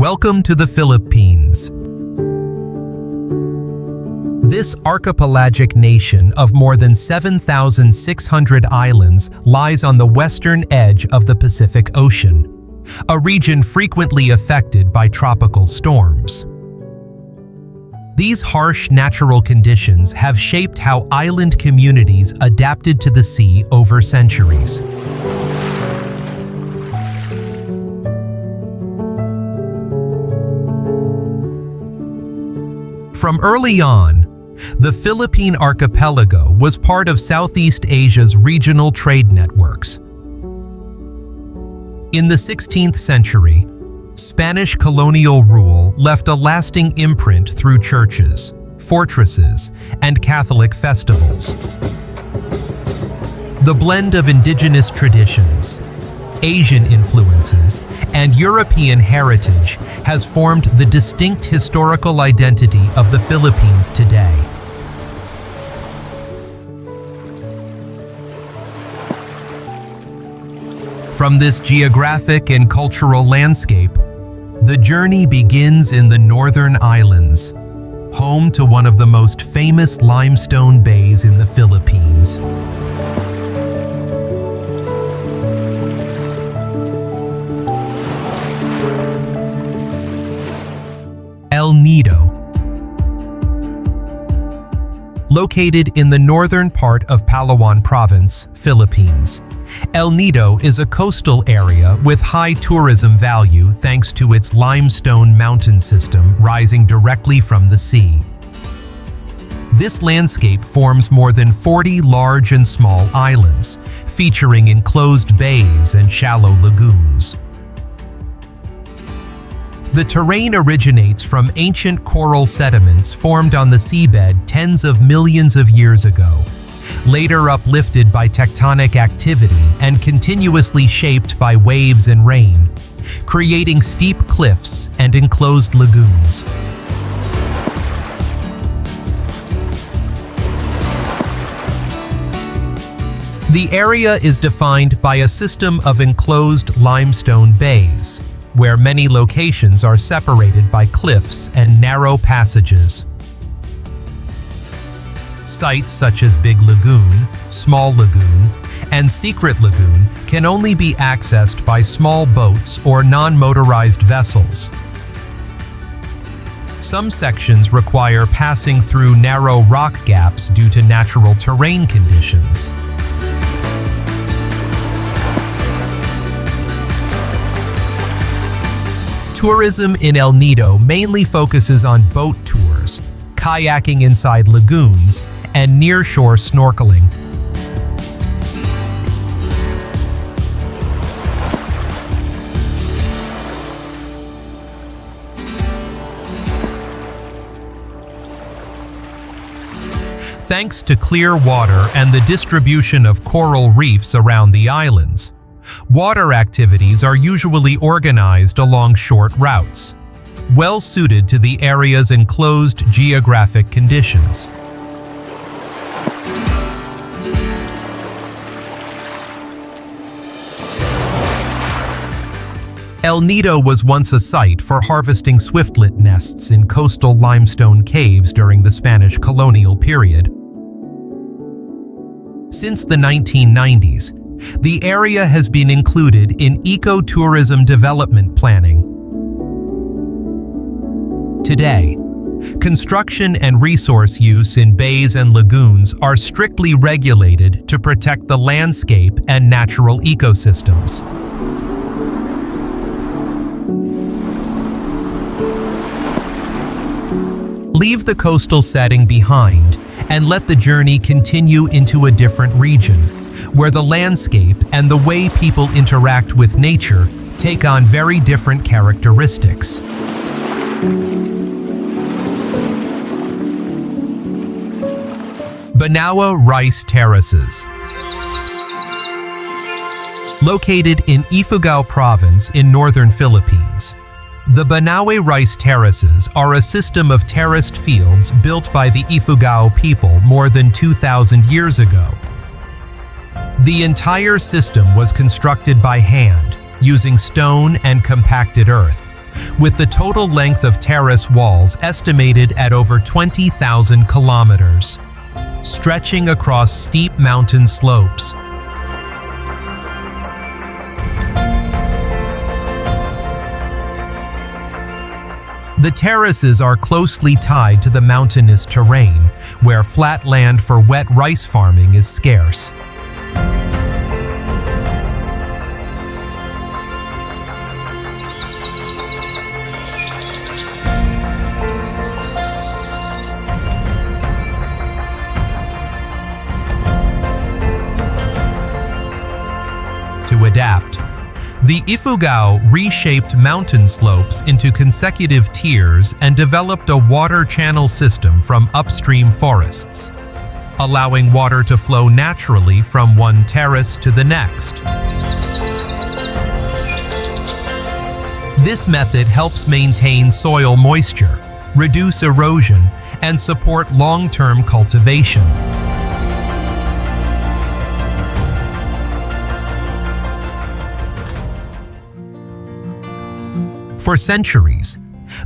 Welcome to the Philippines. This archipelagic nation of more than 7,600 islands lies on the western edge of the Pacific Ocean, a region frequently affected by tropical storms. These harsh natural conditions have shaped how island communities adapted to the sea over centuries. From early on, the Philippine archipelago was part of Southeast Asia's regional trade networks. In the 16th century, Spanish colonial rule left a lasting imprint through churches, fortresses, and Catholic festivals. The blend of indigenous traditions, Asian influences, and European heritage has formed the distinct historical identity of the Philippines today. From this geographic and cultural landscape, the journey begins in the Northern Islands, home to one of the most famous limestone bays in the Philippines. El Nido. Located in the northern part of Palawan Province, Philippines, El Nido is a coastal area with high tourism value thanks to its limestone mountain system rising directly from the sea. This landscape forms more than 40 large and small islands, featuring enclosed bays and shallow lagoons. The terrain originates from ancient coral sediments formed on the seabed tens of millions of years ago, later uplifted by tectonic activity and continuously shaped by waves and rain, creating steep cliffs and enclosed lagoons. The area is defined by a system of enclosed limestone bays, where many locations are separated by cliffs and narrow passages. Sites such as Big Lagoon, Small Lagoon, and Secret Lagoon can only be accessed by small boats or non-motorized vessels. Some sections require passing through narrow rock gaps due to natural terrain conditions. Tourism in El Nido mainly focuses on boat tours, kayaking inside lagoons, and nearshore snorkeling. Thanks to clear water and the distribution of coral reefs around the islands, water activities are usually organized along short routes, well suited to the area's enclosed geographic conditions. El Nido was once a site for harvesting swiftlet nests in coastal limestone caves during the Spanish colonial period. Since the 1990s, the area has been included in ecotourism development planning. Today, construction and resource use in bays and lagoons are strictly regulated to protect the landscape and natural ecosystems. Leave the coastal setting behind and let the journey continue into a different region, where the landscape and the way people interact with nature take on very different characteristics. Banaue rice terraces. Located in Ifugao Province in northern Philippines, the Banaue rice terraces are a system of terraced fields built by the Ifugao people more than 2,000 years ago. The entire system was constructed by hand, using stone and compacted earth, with the total length of terrace walls estimated at over 20,000 kilometers, stretching across steep mountain slopes. The terraces are closely tied to the mountainous terrain, where flat land for wet rice farming is scarce. To adapt, the Ifugao reshaped mountain slopes into consecutive tiers and developed a water channel system from upstream forests, allowing water to flow naturally from one terrace to the next. This method helps maintain soil moisture, reduce erosion, and support long-term cultivation. For centuries,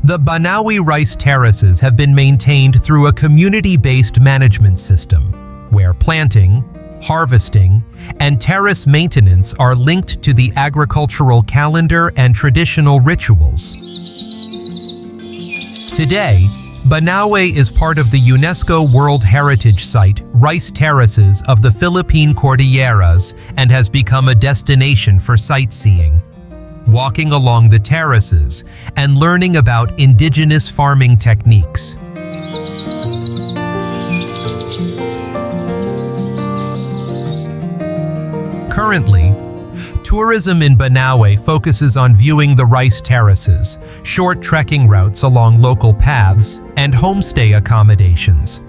the Banaue rice terraces have been maintained through a community-based management system, where planting, harvesting, and terrace maintenance are linked to the agricultural calendar and traditional rituals. Today, Banaue is part of the UNESCO World Heritage Site Rice Terraces of the Philippine Cordilleras and has become a destination for sightseeing. Walking along the terraces and learning about indigenous farming techniques. Currently, tourism in Banaue focuses on viewing the rice terraces, short trekking routes along local paths, and homestay accommodations,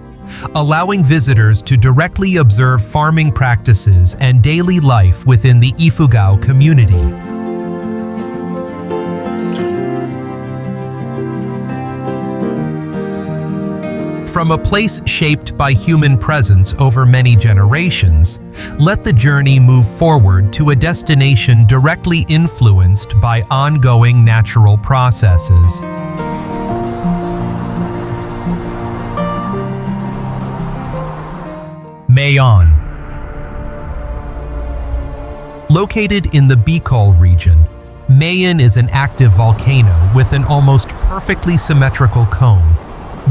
allowing visitors to directly observe farming practices and daily life within the Ifugao community. From a place shaped by human presence over many generations, let the journey move forward to a destination directly influenced by ongoing natural processes. Mayon. Located in the Bicol region, Mayon is an active volcano with an almost perfectly symmetrical cone,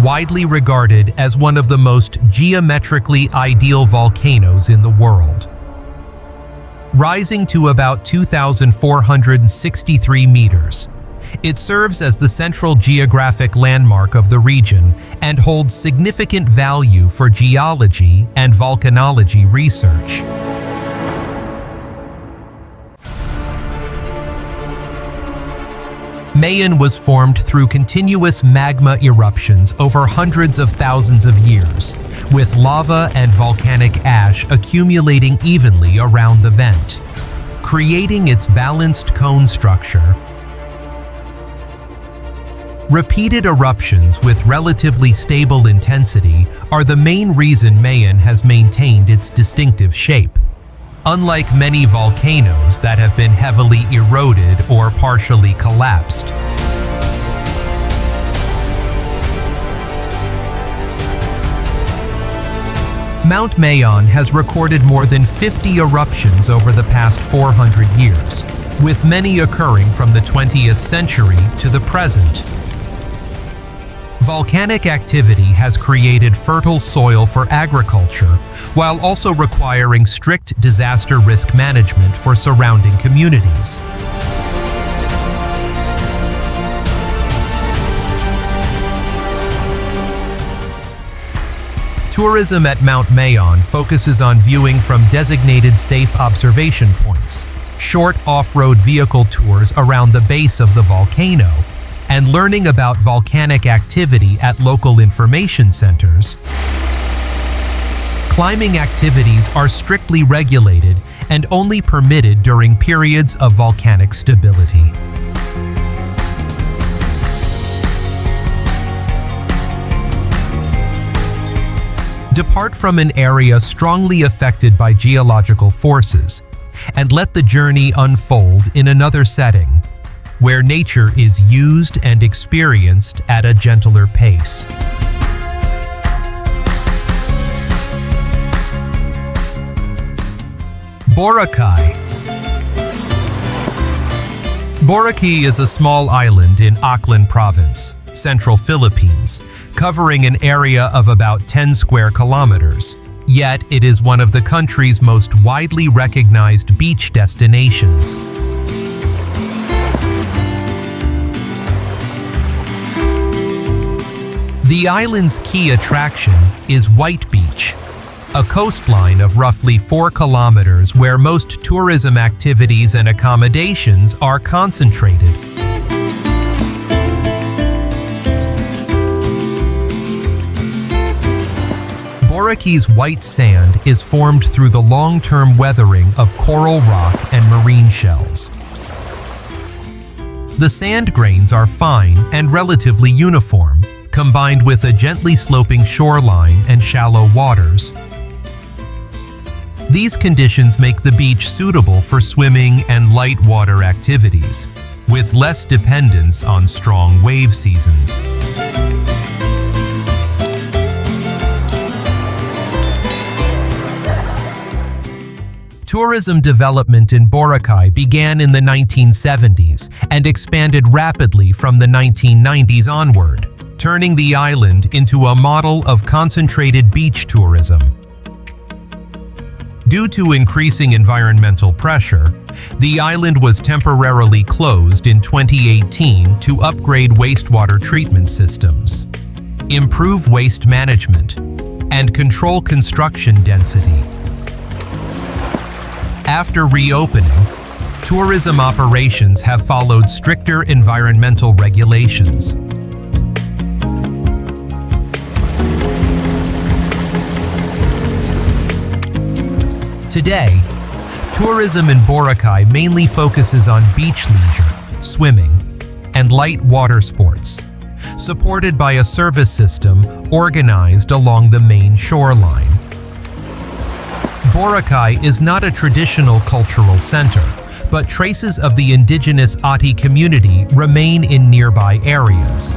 widely regarded as one of the most geometrically ideal volcanoes in the world. Rising to about 2,463 meters, it serves as the central geographic landmark of the region and holds significant value for geology and volcanology research. Mayon was formed through continuous magma eruptions over hundreds of thousands of years, with lava and volcanic ash accumulating evenly around the vent, creating its balanced cone structure. Repeated eruptions with relatively stable intensity are the main reason Mayon has maintained its distinctive shape. Unlike many volcanoes that have been heavily eroded or partially collapsed. Mount Mayon has recorded more than 50 eruptions over the past 400 years, with many occurring from the 20th century to the present. Volcanic activity has created fertile soil for agriculture, while also requiring strict disaster risk management for surrounding communities. Tourism at Mount Mayon focuses on viewing from designated safe observation points, short off-road vehicle tours around the base of the volcano, and learning about volcanic activity at local information centers. Climbing activities are strictly regulated and only permitted during periods of volcanic stability. Depart from an area strongly affected by geological forces, and let the journey unfold in another setting. where nature is used and experienced at a gentler pace. Boracay. Boracay is a small island in Aklan Province, central Philippines, covering an area of about 10 square kilometers. Yet it is one of the country's most widely recognized beach destinations. The island's key attraction is White Beach, a coastline of roughly 4 kilometers where most tourism activities and accommodations are concentrated. Boracay's white sand is formed through the long-term weathering of coral rock and marine shells. The sand grains are fine and relatively uniform, combined with a gently sloping shoreline and shallow waters. These conditions make the beach suitable for swimming and light water activities, with less dependence on strong wave seasons. Tourism development in Boracay began in the 1970s and expanded rapidly from the 1990s onward, turning the island into a model of concentrated beach tourism. Due to increasing environmental pressure, the island was temporarily closed in 2018 to upgrade wastewater treatment systems, improve waste management, and control construction density. After reopening, tourism operations have followed stricter environmental regulations. Today, tourism in Boracay mainly focuses on beach leisure, swimming, and light water sports, supported by a service system organized along the main shoreline. Boracay is not a traditional cultural center, but traces of the indigenous Ati community remain in nearby areas.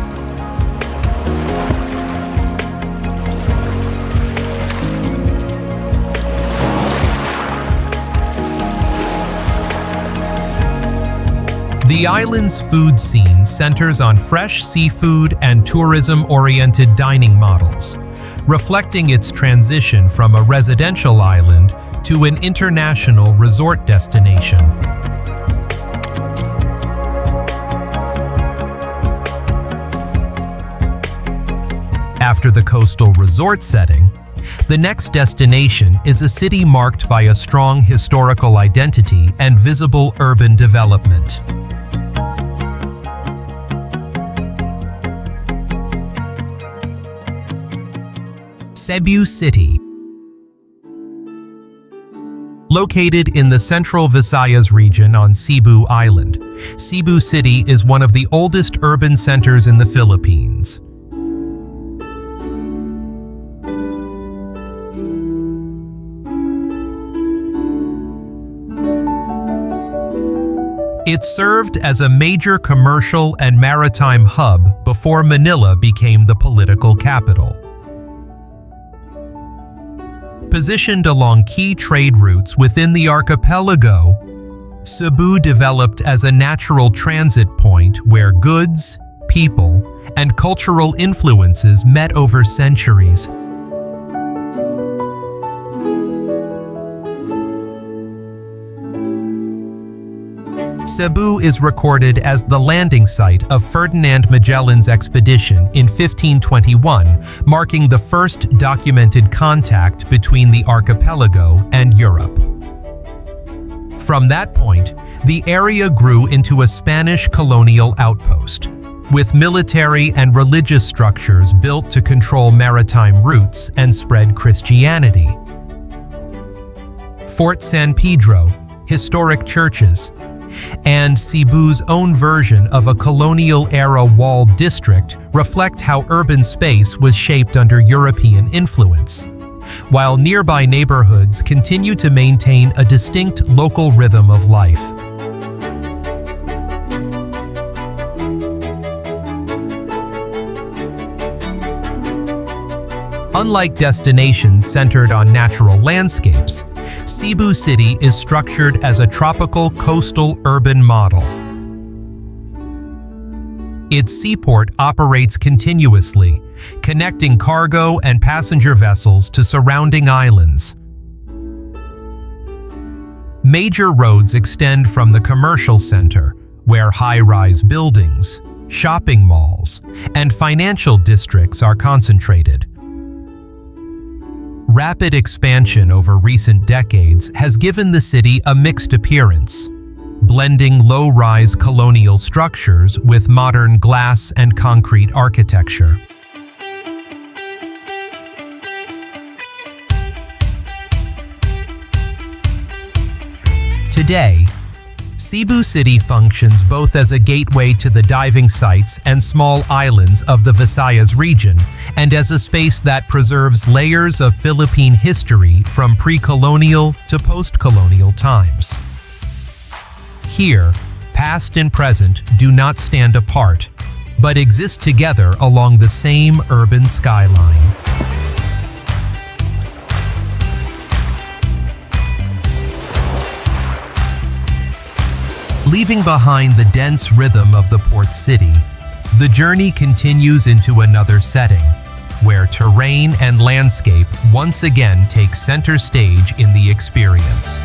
The island's food scene centers on fresh seafood and tourism-oriented dining models, reflecting its transition from a residential island to an international resort destination. After the coastal resort setting, the next destination is a city marked by a strong historical identity and visible urban development. Cebu City. Located in the central Visayas region on Cebu Island, Cebu City is one of the oldest urban centers in the Philippines. It served as a major commercial and maritime hub before Manila became the political capital. Positioned along key trade routes within the archipelago, Cebu developed as a natural transit point where goods, people, and cultural influences met over centuries. Cebu is recorded as the landing site of Ferdinand Magellan's expedition in 1521, marking the first documented contact between the archipelago and Europe. From that point, the area grew into a Spanish colonial outpost, with military and religious structures built to control maritime routes and spread Christianity. Fort San Pedro, historic churches, and Cebu's own version of a colonial-era walled district reflect how urban space was shaped under European influence, while nearby neighborhoods continue to maintain a distinct local rhythm of life. Unlike destinations centered on natural landscapes, Cebu City is structured as a tropical coastal urban model. Its seaport operates continuously, connecting cargo and passenger vessels to surrounding islands. Major roads extend from the commercial center, where high-rise buildings, shopping malls, and financial districts are concentrated. Rapid expansion over recent decades has given the city a mixed appearance, blending low-rise colonial structures with modern glass and concrete architecture. Today, Cebu City functions both as a gateway to the diving sites and small islands of the Visayas region, and as a space that preserves layers of Philippine history from pre-colonial to post-colonial times. Here, past and present do not stand apart, but exist together along the same urban skyline. Leaving behind the dense rhythm of the port city, the journey continues into another setting, where terrain and landscape once again take center stage in the experience.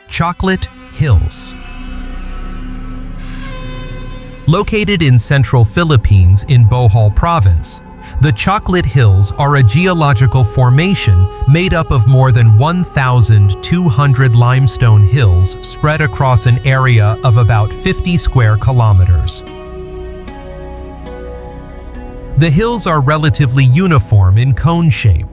Chocolate Hills. Located in central Philippines in Bohol Province, the Chocolate Hills are a geological formation made up of more than 1,200 limestone hills spread across an area of about 50 square kilometers. The hills are relatively uniform in cone shape,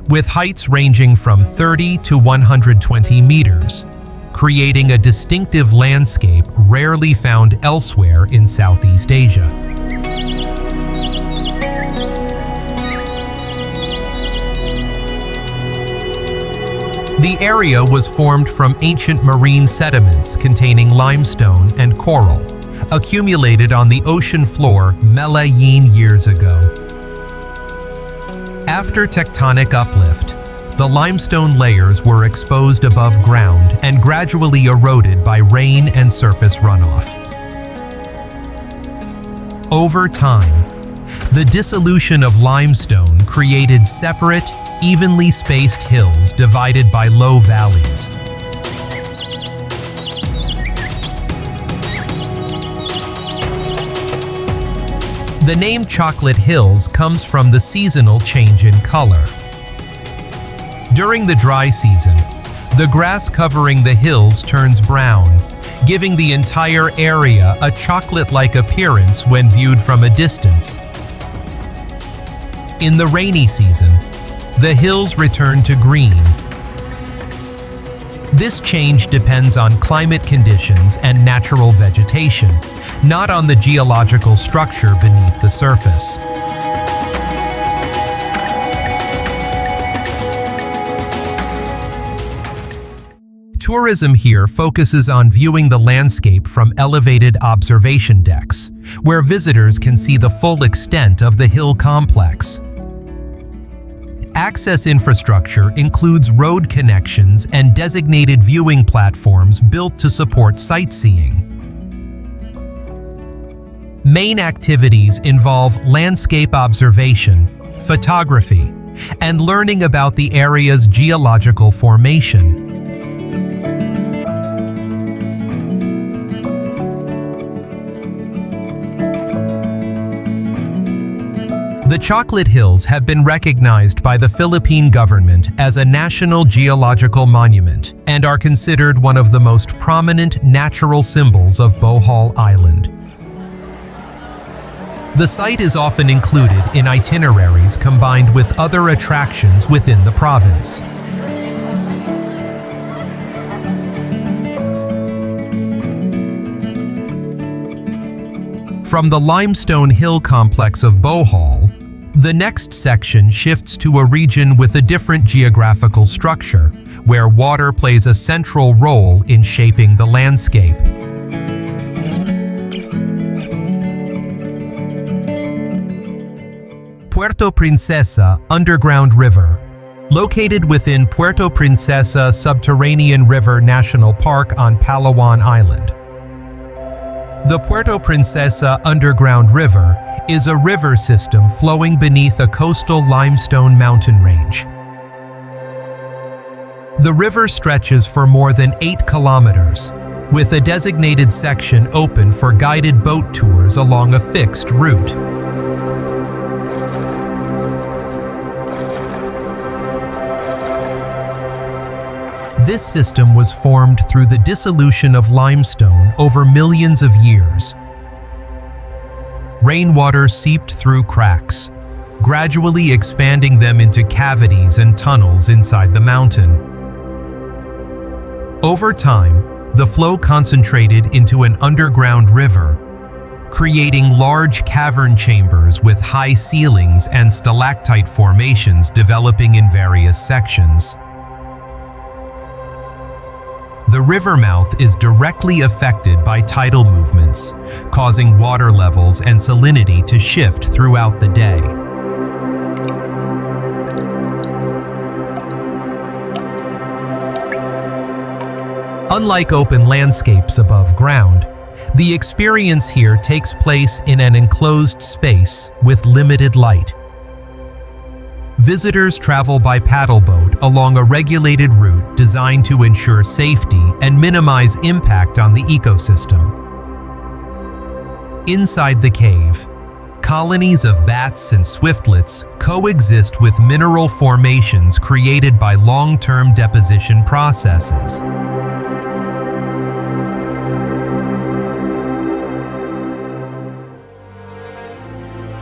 with heights ranging from 30 to 120 meters, creating a distinctive landscape rarely found elsewhere in Southeast Asia. The area was formed from ancient marine sediments containing limestone and coral, accumulated on the ocean floor million years ago. After tectonic uplift, the limestone layers were exposed above ground and gradually eroded by rain and surface runoff. Over time, the dissolution of limestone created separate, evenly spaced hills divided by low valleys. The name Chocolate Hills comes from the seasonal change in color. During the dry season, the grass covering the hills turns brown, giving the entire area a chocolate-like appearance when viewed from a distance. In the rainy season, the hills return to green. This change depends on climate conditions and natural vegetation, not on the geological structure beneath the surface. Tourism here focuses on viewing the landscape from elevated observation decks, where visitors can see the full extent of the hill complex. Access infrastructure includes road connections and designated viewing platforms built to support sightseeing. Main activities involve landscape observation, photography, and learning about the area's geological formation. The Chocolate Hills have been recognized by the Philippine government as a national geological monument and are considered one of the most prominent natural symbols of Bohol Island. The site is often included in itineraries combined with other attractions within the province. From the limestone hill complex of Bohol, the next section shifts to a region with a different geographical structure, where water plays a central role in shaping the landscape. Puerto Princesa Underground River. Located within Puerto Princesa Subterranean River National Park on Palawan Island. The Puerto Princesa Underground River is a river system flowing beneath a coastal limestone mountain range. The river stretches for more than 8 kilometers, with a designated section open for guided boat tours along a fixed route. This system was formed through the dissolution of limestone over millions of years. Rainwater seeped through cracks, gradually expanding them into cavities and tunnels inside the mountain. Over time, the flow concentrated into an underground river, creating large cavern chambers with high ceilings and stalactite formations developing in various sections. The river mouth is directly affected by tidal movements, causing water levels and salinity to shift throughout the day. Unlike open landscapes above ground, the experience here takes place in an enclosed space with limited light. Visitors travel by paddle boat along a regulated route designed to ensure safety and minimize impact on the ecosystem. Inside the cave, colonies of bats and swiftlets coexist with mineral formations created by long-term deposition processes.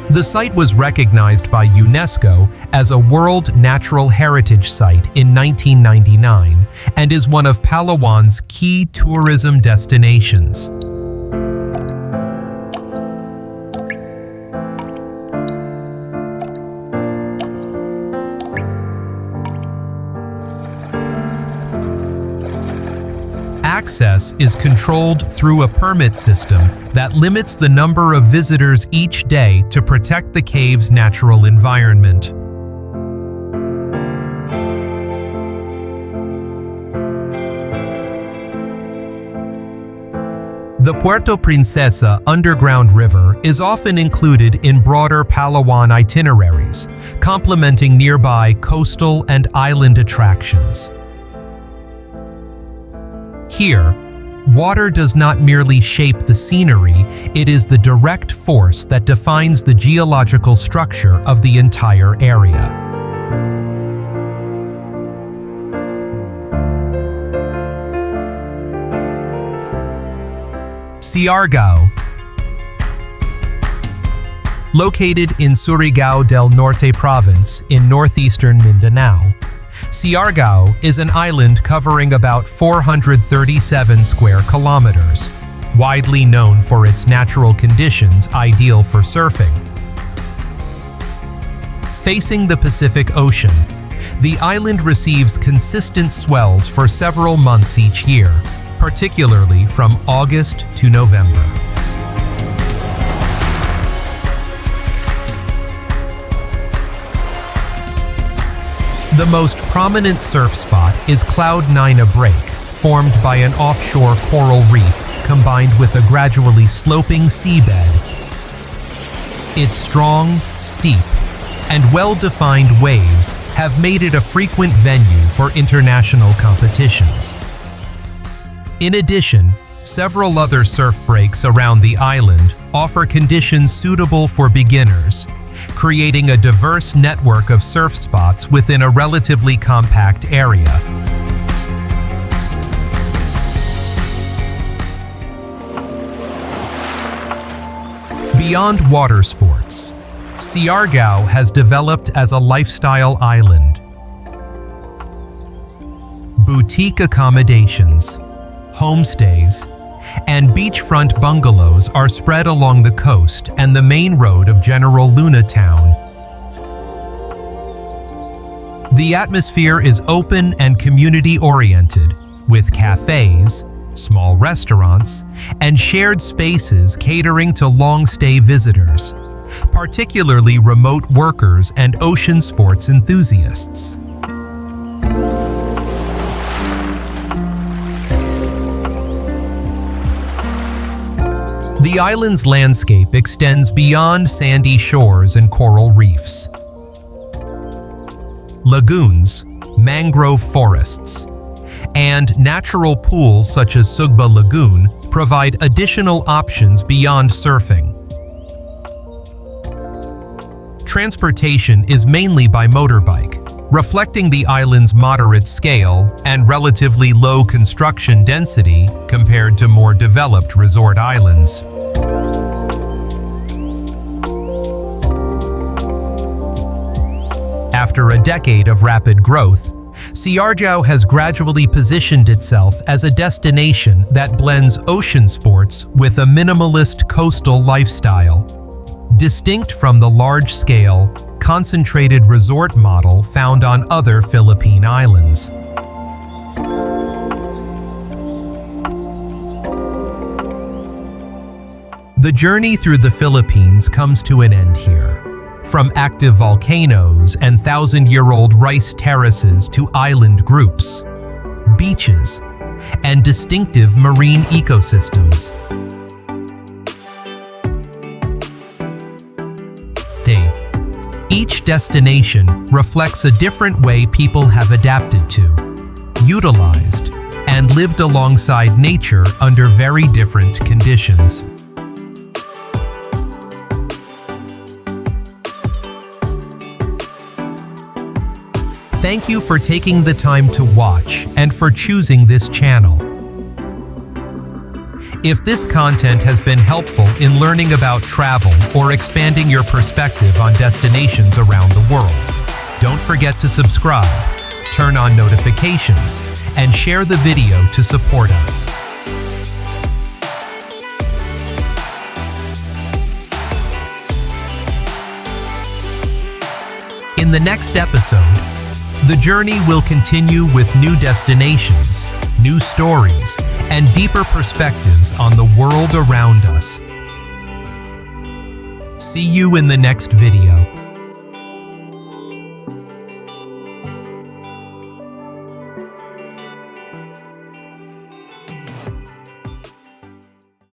The site was recognized by UNESCO as a World Natural Heritage Site in 1999 and is one of Palawan's key tourism destinations. Access is controlled through a permit system that limits the number of visitors each day to protect the cave's natural environment. The Puerto Princesa Underground River is often included in broader Palawan itineraries, complementing nearby coastal and island attractions. Here, water does not merely shape the scenery, it is the direct force that defines the geological structure of the entire area. Siargao. Located in Surigao del Norte province in northeastern Mindanao, Siargao is an island covering about 437 square kilometers, widely known for its natural conditions ideal for surfing. Facing the Pacific Ocean, the island receives consistent swells for several months each year, particularly from August to November. The most prominent surf spot is Cloud 9 Break, formed by an offshore coral reef combined with a gradually sloping seabed. Its strong, steep, and well-defined waves have made it a frequent venue for international competitions. In addition, several other surf breaks around the island offer conditions suitable for beginners, creating a diverse network of surf spots within a relatively compact area. Beyond water sports, Siargao has developed as a lifestyle island. Boutique accommodations, homestays, and beachfront bungalows are spread along the coast and the main road of General Luna Town. The atmosphere is open and community-oriented, with cafes, small restaurants, and shared spaces catering to long-stay visitors, particularly remote workers and ocean sports enthusiasts. The island's landscape extends beyond sandy shores and coral reefs. Lagoons, mangrove forests, and natural pools such as Sugba Lagoon provide additional options beyond surfing. Transportation is mainly by motorbike, reflecting the island's moderate scale and relatively low construction density compared to more developed resort islands. After a decade of rapid growth, Siargao has gradually positioned itself as a destination that blends ocean sports with a minimalist coastal lifestyle, distinct from the large-scale, concentrated resort model found on other Philippine islands. The journey through the Philippines comes to an end here. From active volcanoes and thousand-year-old rice terraces to island groups, beaches, and distinctive marine ecosystems. Each destination reflects a different way people have adapted to, utilized, and lived alongside nature under very different conditions. Thank you for taking the time to watch and for choosing this channel. If this content has been helpful in learning about travel or expanding your perspective on destinations around the world, don't forget to subscribe, turn on notifications, and share the video to support us. In the next episode, the journey will continue with new destinations, new stories, and deeper perspectives on the world around us. See you in the next video.